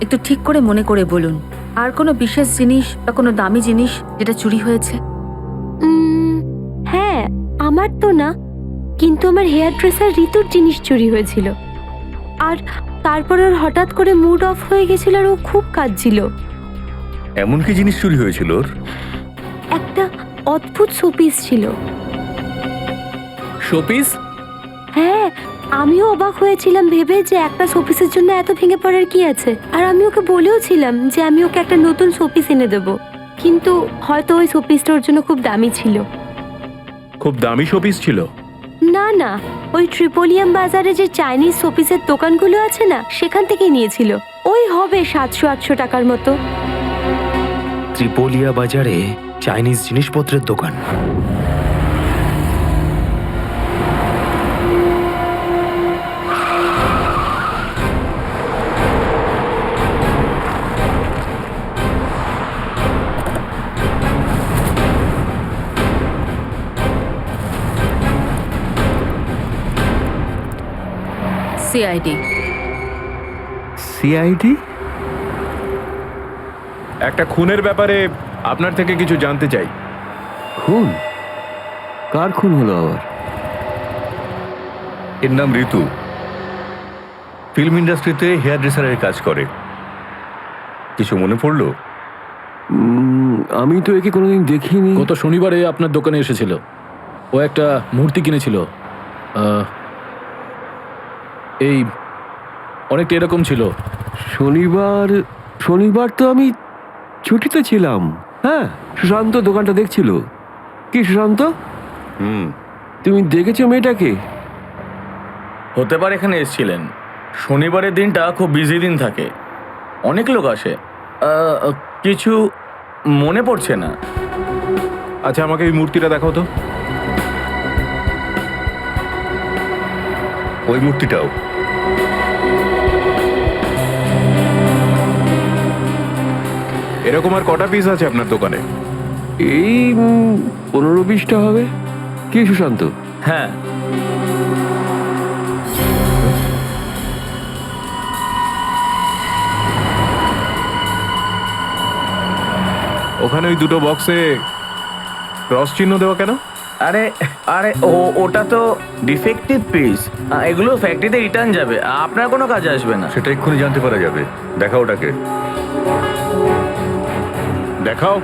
একটু ঠিক করে মনে করে বলুন, আর কোনো বিশেষ জিনিস বা কোনো দামি জিনিস যেটা চুরি হয়েছে? হ্যাঁ, আমার তো না, কিন্তু আমার হেয়ার ড্রেসার ঋতুর জিনিস চুরি হয়েছিল। আর তারপর ওর হঠাৎ করে মুড অফ হয়ে গেছিল আর ও খুব কাঁদছিল। এমন কি জিনিস চুরি হয়েছিল ওর? একটা অদ্ভুত শোপিস ছিল। শোপিস? হ্যাঁ, আমিও অবাক হয়েছিলাম ভেবে যে একটা শোপিসের জন্য এত ভেঙে পড়ার কি আছে। আর আমি ওকে বলেও ছিলাম যে আমি ওকে একটা নতুন শোপিস এনে দেবো, কিন্তু হয়তো ওই শোপিসটা ওর জন্য খুব দামি ছিল। খুব দামি শোপিস ছিল? না না, ওই ট্রিপোলিয়াম বাজারে যে চাইনিজ শোপিসের দোকানগুলো আছে না, সেখান থেকেই নিয়েছিল। ওই হবে 700-800 টাকার মতো। ত্রিপোলিয়া বাজারে চাইনিজ জিনিসপত্রের দোকান? সিআইডি। সিআইডি? একটা খুনের ব্যাপারে আপনার থেকে কিছু জানতে চাই। খুন? কার খুন হলো আবার? এর নাম ঋতু, ফিল্ম ইন্ডাস্ট্রিতে হেয়ার ড্রেসারের কাজ করে। কিছু মনে পড়লো? আমি তো একে কোনোদিন দেখিনি। গত শনিবারে আপনার দোকানে এসেছিল। ও একটা মূর্তি কিনেছিল, এই অনেকটা এরকম ছিল। শনিবার তো আমি ছুটিতে ছিলাম। হ্যাঁ, সুশান্ত দোকানটা দেখছিল। কি সুশান্ত, তুমি দেখেছো মেয়েটাকে? হতে পারে এখানে এসেছিলেন। শনিবারের দিনটা খুব বিজি দিন থাকে, অনেক লোক আসে। কিছু মনে পড়ছে না। আচ্ছা, আমাকে এই মূর্তিটা দেখাও তো। ওই মূর্তিটাও? এরকম আর কটা পিস আছে আপনার দোকানে? এই 15-20টা হবে। কি সুশান্ত? হ্যাঁ, ওখানে ওই দুটো বক্সে ক্রস চিহ্ন দেওয়া কেন? আরে আরে ওটা তো ডিফেক্টিভ পিস, এগুলো ফ্যাক্টরিতে রিটার্ন যাবে, আপনার কোনো কাজে আসবে না। সেটা এক্ষুনি জানতে পারা যাবে। দেখাও ওটাকে। দেখাও।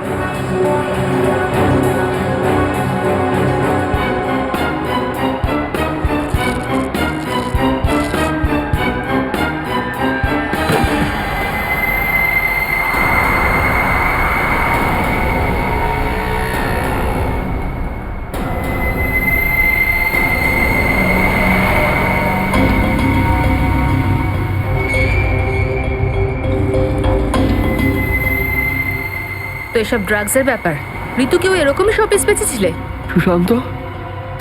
তো এসব ড্রাগসের ব্যাপার। ঋতু কেউ এরকমই শোপিস বেঁচেছিলে? সুশান্ত,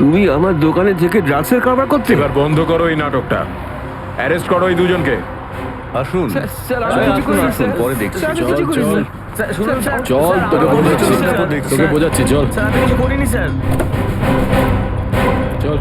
তুমি আমার দোকানে থেকে ড্রাগসের কারবার করতে? এবার বন্ধ করো এই নাটকটা। অ্যারেস্ট করো এই দুজনকে। আসুন, আসুন, পরে দেখছি। চল, তোকে বোঝাচ্ছি, চল স্যার, আমি কিছু করিনি স্যার। চল।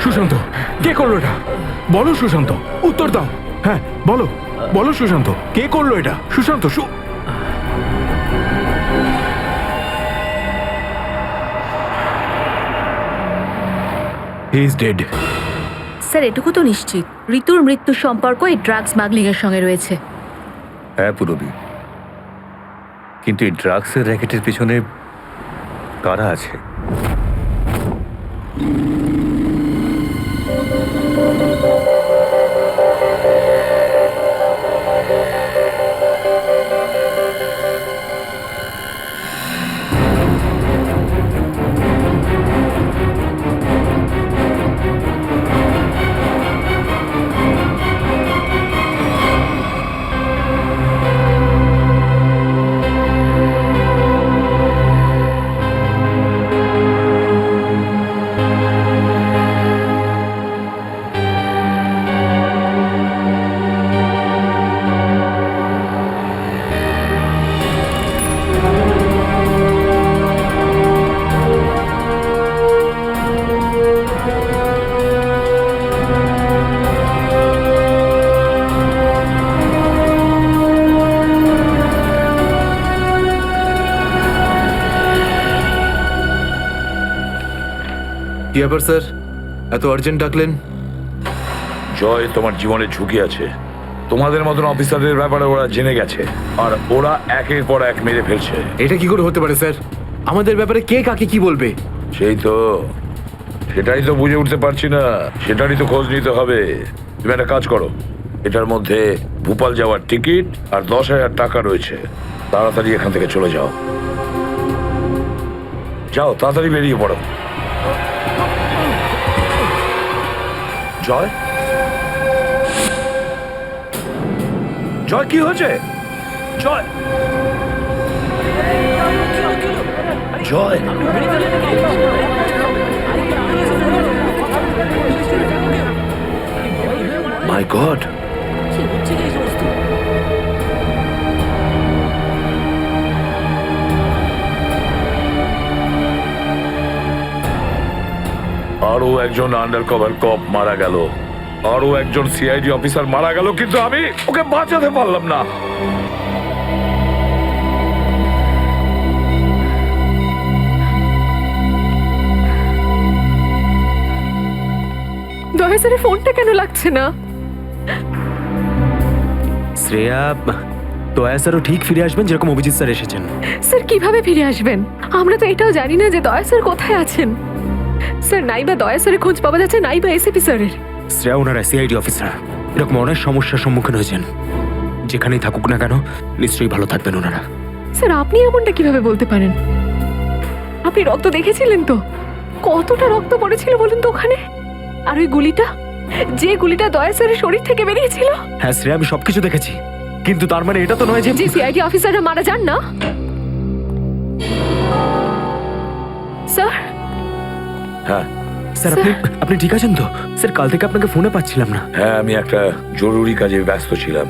সুশান্ত কে করলো এটা? বলো সুশান্ত, উত্তর দাও। হ্যাঁ বলো, বলো সুশান্ত, কে করলো এটা? Sushant, he is dead. Sir এটুকু তো নিশ্চিত ঋতুর মৃত্যুর সম্পর্ক এই ড্রাগ স্মাগলিং এর সঙ্গে রয়েছে। হ্যাঁ পুরবী, কিন্তু এই ড্রাগসের র্যাকেটের পিছনে কারা আছে? কি ব্যাপার স্যার, এত আর্জেন্ট ডাকলেন? জয়, তোমার জীবনে ঝুঁকি আছে। তোমাদের মতন অফিসারদের ব্যাপারে ওরা জেনে গেছে, আর ওরা একের পর এক মেরে ফেলছে। এটা কি করে হতে পারে স্যার? আমাদের ব্যাপারে কে কাকে কি বলবে? সেটাই তো বুঝে উঠতে পারছি না। সেটারই তো খোঁজ নিতে হবে। তুমি একটা কাজ করো, এটার মধ্যে ভোপাল যাওয়ার টিকিট আর 10,000 টাকা রয়েছে। তাড়াতাড়ি এখান থেকে চলে যাও। যাও, তাড়াতাড়ি বেরিয়ে পড়ো। জয়, জয়, কি হয়েছে? জয়, জয়, মাই গড, আরো একজন আন্ডার কভার কপ মারা গেল, আরো একজন সিআইডি অফিসার মারা গেল, কিন্তু আমি ওকে বাঁচাতে পারলাম না। দয়া স্যারের ফোনটা কেন লাগছে না? শ্রেয়া, দয়া স্যারও ঠিক ফিরে আসবেন যেরকম অভিজিৎ স্যার এসেছেন। স্যার কিভাবে ফিরে আসবেন? আমরা তো এটাও জানি না যে দয়া স্যার কোথায় আছেন। স্যার নাইবা দয়া স্যারের খোঁজ পাওয়া যাচ্ছে, নাইবা এসিপি স্যারের। শ্রেয়া ওনারা সিআইডি অফিসার, এরকম অনেক সমস্যার সম্মুখীন হয়েছেন। যেখানেই থাকুক না কেন নিশ্চয়ই ভালো থাকবেন ওনারা। স্যার আপনি এমনটা কিভাবে বলতে পারেন? আপনি রক্ত দেখেছিলেন তো? কতটা রক্ত পড়েছিল বলুন তো ওখানে? আর ওই গুলিটা, যে গুলিটা দয়া স্যারের শরীর থেকে বেরিয়েছিল। হ্যাঁ শ্রেয়া, আমি সবকিছু দেখেছি, কিন্তু তার মানে এটা তো নয় যে সিআইডি অফিসাররা মারা যান না। স্যার, হ্যাঁ স্যার আপনি ঠিক আছেন তো? স্যার কাল থেকে আপনাকে ফোনে পাচ্ছিলাম না। হ্যাঁ, আমি একটা জরুরি কাজে ব্যস্ত ছিলাম।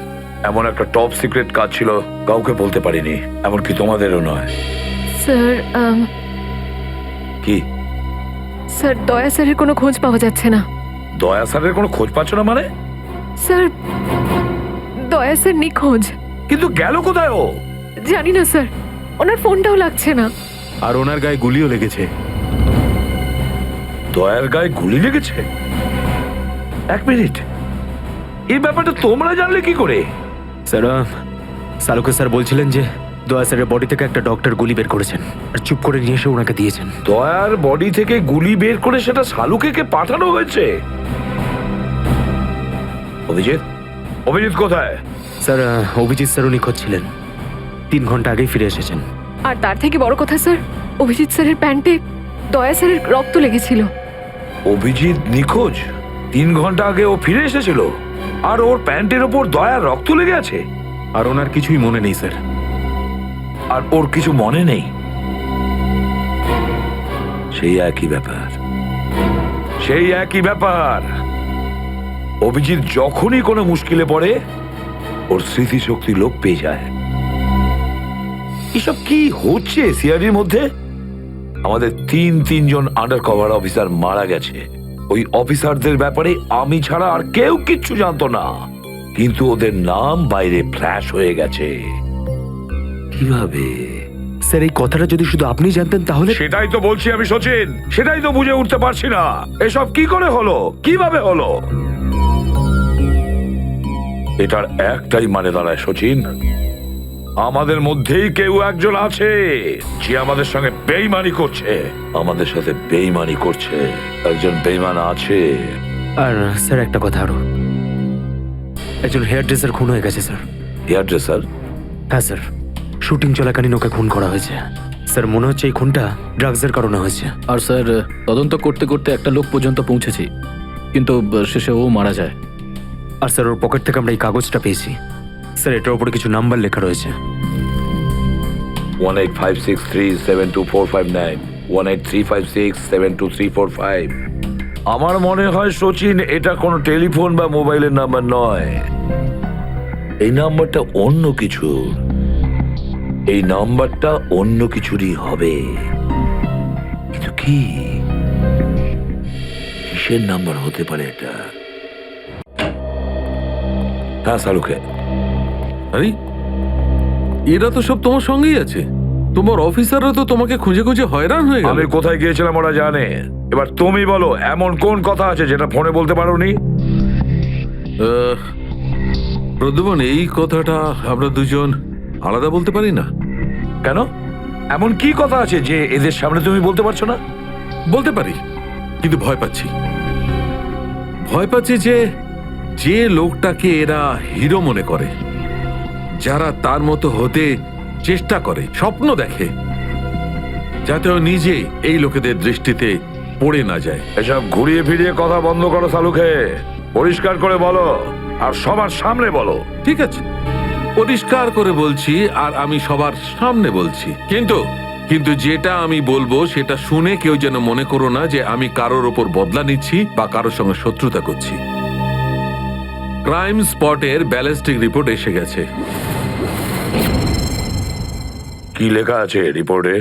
এমন একটা টপ সিক্রেট কাজ ছিল, কাউকে বলতে পারিনি, এমনকি তোমাদেরও নয়। স্যার কি? স্যার দয়া স্যারের কোনো খোঁজ পাওয়া যাচ্ছে না। দয়া স্যারের কোনো খোঁজ পাচ্ছ না মানে? স্যার দয়া স্যার নিখোঁজ। কিন্তু গেল কোথায় ও? জানি না স্যার, ওনার ফোনটাও লাগছে না। আর ওনার গায়ে গুলিও লেগেছে। দয়ার গায়ে গুলি লেগেছে? এক মিনিট, এই ব্যাপারটা তোমরা জানলে কি করে? স্যার সালুকে স্যার বলছিলেন যে দয়া স্যারের বডি থেকে একটা ডক্টর গুলি বের করেছেন আর চুপ করে নিয়ে এসে ওনাকে দিয়েছেন। দয়ার বডি থেকে গুলি বের করে সেটা শালুকে পাঠানো হয়েছে? অভিজিৎ, অভিজিৎ কোথায়? স্যার অভিজিৎ স্যারও নিখোঁজ ছিলেন, 3 ঘন্টা আগেই ফিরে এসেছেন। আর তার থেকে বড় কথা স্যার, অভিজিৎ স্যারের প্যান্টে দয়া স্যারের রক্ত লেগেছিল। অভিজিৎ নিখোঁজ? 3 ঘন্টা আগে ও ফিরে এসেছিল, আর ওর প্যান্টের ওপর দয়ার রক্ত লেগে আছে? আর ওনার কিছুই মনে নেই স্যার। আর ওর কিছু মনে নেই? সেই একই ব্যাপার, সেই একই ব্যাপার। অভিজিৎ যখনই কোনো মুশকিলে পড়ে ওর স্মৃতিশক্তি লোপ পেয়ে যায়। এসব কি হচ্ছে সিআইডির মধ্যে? আমাদের তিনজন আন্ডার কভার অফিসার মারা গেছে। ওই অফিসারদের ব্যাপারে আমি ছাড়া আর কেউ কিচ্ছু জানতো না, কিন্তু ওদের নাম বাইরে ফ্ল্যাশ হয়ে গেছে। কিভাবে? স্যার এই কথাটা যদি শুধু আপনি জানতেন তাহলে। সেটাই তো বলছি আমি সচিন, সেটাই তো বুঝে উঠতে পারছি না এসব কি করে হলো, কিভাবে হলো। এটার একটাই মানে দাঁড়ায় সচিন, আমাদের মধ্যেই কেউ একজন আছে যে আমাদের সঙ্গে বেইমানি করছে, আমাদের সাথে বেইমানি করছে। একজন বেইমান আছে। আর স্যার একটা কথা আরো, একজন হেয়ার ড্রেসার খুন হয়ে গেছে স্যার। Hair dresser? হ্যাঁ স্যার, শুটিং চলাকালীন ওকে খুন করা হয়েছে। স্যার মনে হচ্ছে এই খুনটা ড্রাগসের কারণে হয়েছে। আর স্যার তদন্ত করতে করতে একটা লোক পর্যন্ত পৌঁছেছি, কিন্তু শেষে ও মারা যায়। আর স্যার ওর পকেট থেকে আমরা এই কাগজটা পেয়েছি। স্যার এটার উপরে কিছু নাম্বার লেখা রয়েছে। 185637245 183567235। আমার মনে হয় সচিন এটা কোনো টেলিফোন বা মোবাইলের নাম্বার নয়, এই নাম্বারটা অন্য কিছু, এই নাম্বারটা অন্য কিছুরই হবে। কিন্তু কি, কিসের নাম্বার হতে পারে এটা? হ্যাঁ সালুকে। আরে এরা তো সব তোমার সঙ্গেই আছে, তোমার অফিসাররা তো তোমাকে খুঁজে খুঁজে হয়রান হয়ে গেল। আমি কোথায় গিয়েছিলাম ওরা জানে। এবার তুমি বলো, এমন কোন কথা আছে যেটা ফোনে বলতে পারোনি? প্রদ্যুমন, এই কথাটা আমরা দুজন আলাদা বলতে পারি না। কেন? এমন কি কথা আছে যে এদের সামনে তুমি বলতে পারছো না? বলতে পারি, কিন্তু ভয় পাচ্ছি। ভয় পাচ্ছি যে যে লোকটাকে এরা হিরো মনে করে, যারা তার মতো হতে চেষ্টা করে, স্বপ্ন দেখে, যাতে ও নিজে এই লোকেদের দৃষ্টিতে পড়ে না যায়। এসব ঘুরিয়ে ফিরিয়ে কথা বন্ধ করো সালুকে, পরিষ্কার করে বলো, আর সবার সামনে বলো। ঠিক আছে, পরিষ্কার করে বলছি, আর আমি সবার সামনে বলছি। কিন্তু যেটা আমি বলবো সেটা শুনে কেউ যেন মনে করো না যে আমি কারোর ওপর বদলা নিচ্ছি বা কারোর সঙ্গে শত্রুতা করছি। ক্রাইম স্পটের ব্যালিস্টিক রিপোর্ট এসে গেছে। কি লেখা আছে রিপোর্টে?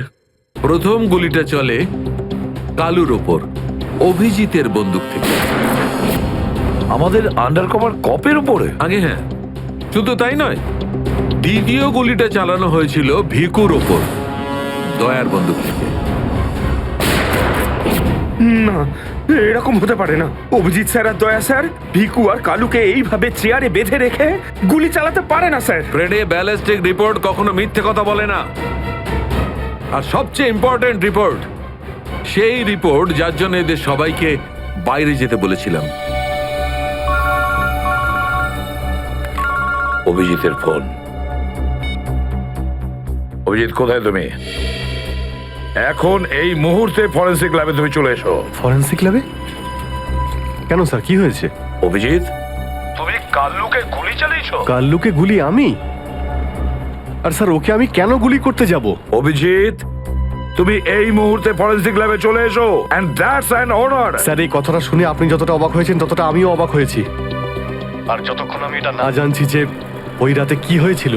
প্রথম গুলিটা চলে কালুর ওপর, অভিজিতের বন্দুক থেকে। আমাদের আন্ডার কভার কপের উপরে? আগে হ্যাঁ, শুধু তাই নয়, দ্বিতীয় গুলিটা চালানো হয়েছিল ভিকুর ওপর, দয়ার বন্দুক থেকে। না, এরকম হতে পারে না। অভিজিৎ স্যার আর দয়া স্যার ভিকু আর কালুকে এইভাবে চেয়ারে বেঁধে রেখে গুলি চালাতে পারে না স্যার। ফ্রেডে ব্যালিস্টিক রিপোর্ট কখনো মিথ্যে কথা বলে না। আর সবচেয়ে ইম্পর্টেন্ট রিপোর্ট, সেই রিপোর্ট যার জন্য এদের সবাইকে বাইরে যেতে বলেছিলাম। অভিজিতের ফোন। অভিজিৎ, কোথায় তুমি? এখন এই মুহূর্তে ফরেন্সিক ল্যাবে তুমি চলে এসো। ফরেন্সিক ল্যাবে? কেন স্যার, কি হয়েছে? অভিজিৎ, তুমি কাল্লুকে গুলি চালিয়েছো? কাল্লুকে গুলি আমি? আর স্যার ওকে আমি কেন গুলি করতে যাব? অভিজিৎ, তুমি এই মুহূর্তে ফরেন্সিক ল্যাবে চলে এসো, and that's an order. Sir এই কথাটা শুনে আপনি যতটা অবাক হয়েছেন ততটা আমিও অবাক হয়েছি। আর যতক্ষণ আমি এটা না জানছি যে ওই রাতে কি হয়েছিল,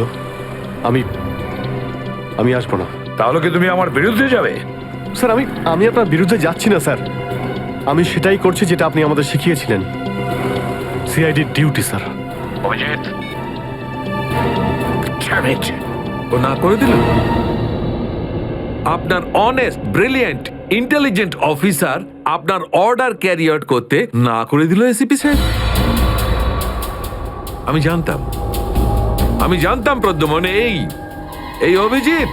আমি আসবো না। তাহলে কি তুমি আমার বিরুদ্ধে যাবে? স্যার আমি আপনার বিরুদ্ধে যাচ্ছি না স্যার, আমি সেটাই করছি যেটা আপনি আমাদের শিখিয়েছিলেন, সিআইডির ডিউটি স্যার। অভিজিৎ, ও না করে দিল। আপনার অনেস্ট, ব্রিলিয়েন্ট, ইন্টেলিজেন্ট অফিসার আপনার অর্ডার ক্যারি আউট করতে না করে দিল এসিপি সাহেব। আমি জানতাম প্রদ্যুমন, এই অভিজিৎ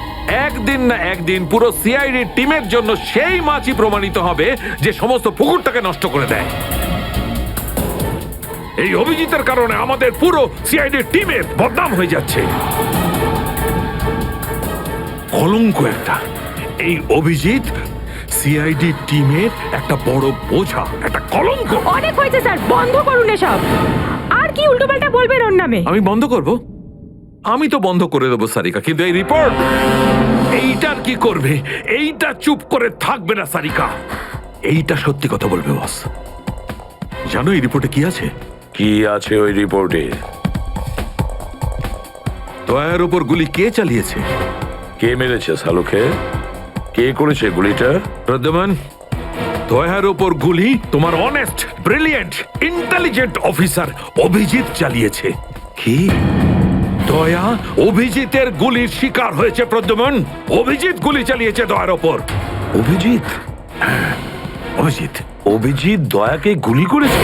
একদিন না একদিন পুরো সিআইডি টিমের জন্য সেই মাছি প্রমাণিত হবে যে সমস্ত পুকুরটাকে নষ্ট করে দেয়। এই অভিজিতের কারণে আমাদের পুরো সিআইডি টিমের বদনাম হয়ে যাচ্ছে। কলঙ্ক একটা। এই অভিজিৎ সিআইডি টিমের একটা বড় বোঝা, একটা কলঙ্ক। অনেক হয়েছে স্যার, বন্ধ করুন এসব। আর কি উল্টোপাল্টা বলবেন ওর নামে? আমি বন্ধ করব? আমি তো বন্ধ করে দেবো সারিকা, কিন্তু এই রিপোর্ট, এইটার কি করবে? এইটা চুপ করে থাকবে না সারিকা, এইটা সত্যি কথা বলবে বস। জানো এই রিপোর্টে কি আছে? কি আছে ওই রিপোর্টে? দয়ার উপর গুলি কে চালিয়েছে, কে মেরেছে সালুকে, কে করেছে গুলিটা? প্রদ্যুম্ন, দয়ার ওপর গুলি তোমার honest, brilliant, intelligent officer Abhijit চালিয়েছে। কি? দয়া অভিজিতের গুলির শিকার হয়েছে প্রদ্যুম্ন। অভিজিৎ গুলি চালিয়েছে দয়ার ওপর। অভিজিৎ? অভিজিৎ অভিজিৎ দয়াকে গুলি করেছে?